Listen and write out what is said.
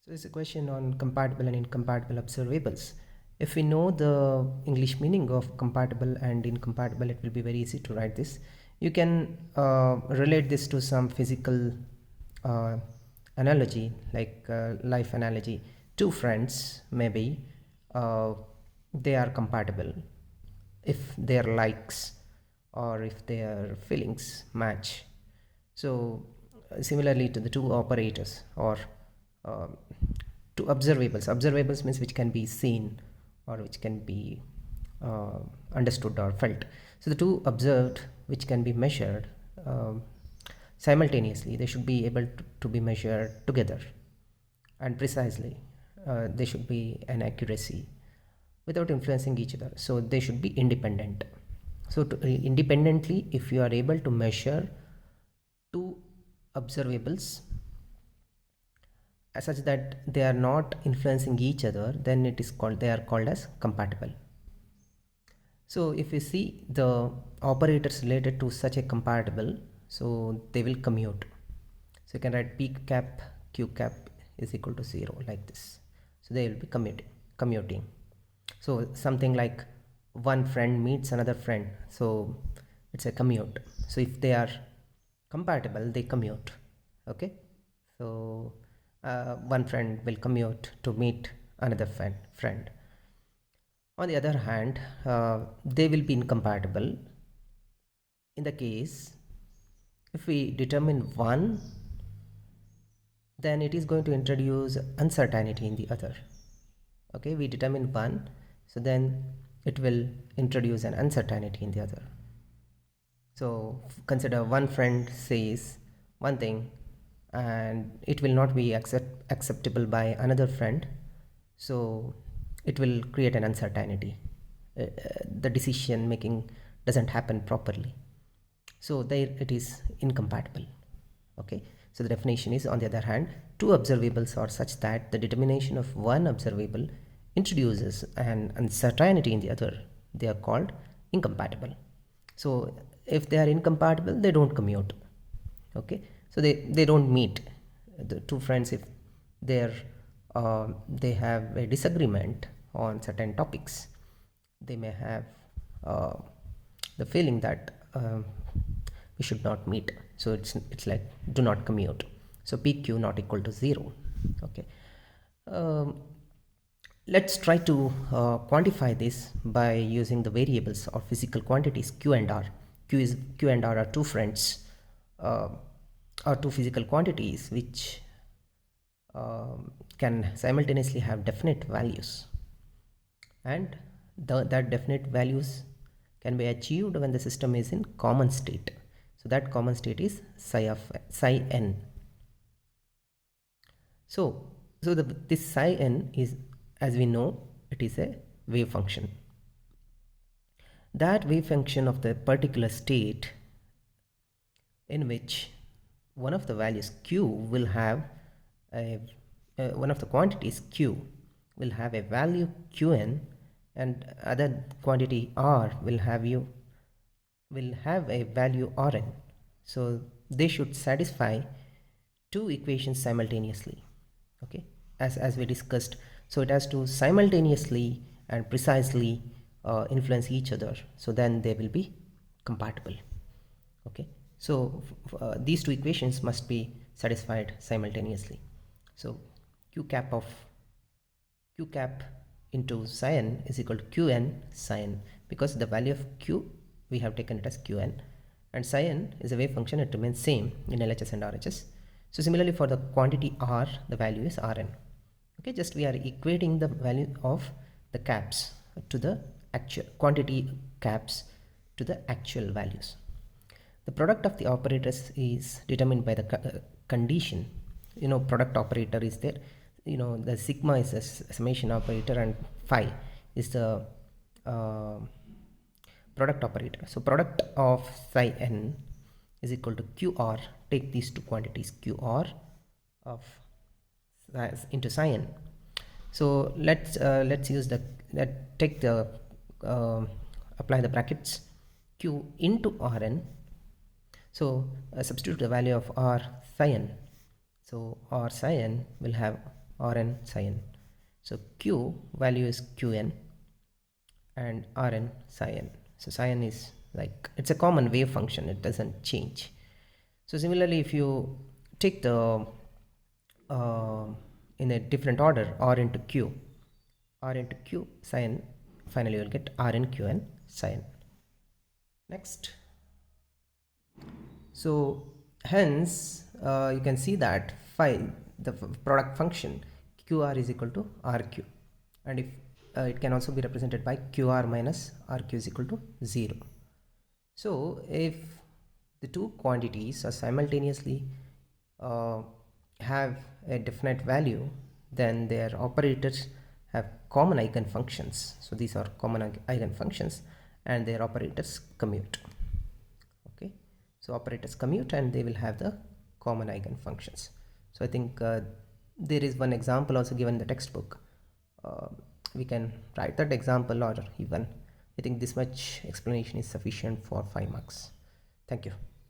So it's a question on compatible and incompatible observables. If we know the English meaning of compatible and incompatible, it will be very easy to write this. You can relate this to some physical uh, analogy, like life analogy. Two friends, maybe, uh, they are compatible if their likes or if their feelings match. So similarly to the two operators or uh, to observables means which can be seen or which can be uh, understood or felt. So the two observed which can be measured simultaneously, they should be able to be measured together and precisely. They should be an accuracy without influencing each other, so they should be independent. So independently, if you are able to measure two observables such that they are not influencing each other, then they are called as compatible. So if you see the operators related to such a compatible, so they will commute. So you can write p cap q cap is equal to 0 like this. So they will be commuting. So something like one friend meets another friend, so it's a commute. So if they are compatible, they commute. Okay, so one friend will commute to meet another friend. On the other hand, they will be incompatible in the case if we determine one, then it is going to introduce uncertainty in the other. Okay, we determine one, so then it will introduce an uncertainty in the other. So consider one friend says one thing and it will not be acceptable by another friend, so it will create an uncertainty. The decision making doesn't happen properly, so there it is incompatible. Okay, so the definition is, on the other hand, two observables are such that the determination of one observable introduces an uncertainty in the other. They are called incompatible. So if they are incompatible, they don't commute. Okay, so they don't meet. The two friends, if they're they have a disagreement on certain topics, they may have uh, the feeling that we should not meet, so it's like do not commute. So pq not equal to 0. Okay, um, let's try to quantify this by using the variables or physical quantities q and r. Q and r are two friends, uh, or two physical quantities which can simultaneously have definite values, and that definite values can be achieved when the system is in common state. So that common state is psi n. So this psi n is, as we know, it is a wave function. That wave function of the particular state in which one of the values q will have one of the quantities q will have a value qn, and other quantity r will have a value rn. So they should satisfy two equations simultaneously. Okay, as we discussed, so it has to simultaneously and precisely influence each other, so then they will be compatible. Okay, so these two equations must be satisfied simultaneously. So q cap into psi n is equal to qn psi n, because the value of q we have taken it as qn, and psi n is a wave function, it remains same in LHS and RHS. So similarly for the quantity r, the value is rn. Okay, just we are equating the value of the caps to the actual quantity caps to the actual values. The product of the operators is determined by the condition. Product operator is there. The sigma is a summation operator and phi is the product operator. So product of psi n is equal to qr. Take these two quantities qr of into psi n. So let's take the apply the brackets q into rn. So substitute the value of r psi n. So r psi n will have Rn psi n. So Q value is Qn and Rn psi n. So psi n is like, it's a common wave function, it doesn't change. So similarly, if you take the in a different order, R into Q psi n, finally you will get Rn Qn psi n. Next, so hence you can see that the product function Qr is equal to Rq, and if it can also be represented by Qr minus Rq is equal to 0. So if the two quantities are simultaneously have a definite value, then their operators have common eigenfunctions. So these are common eigenfunctions and their operators commute. Okay, so operators commute and they will have the common eigenfunctions. So I think there is one example also given in the textbook. We can write that example, or even I think this much explanation is sufficient for 5 marks. Thank you.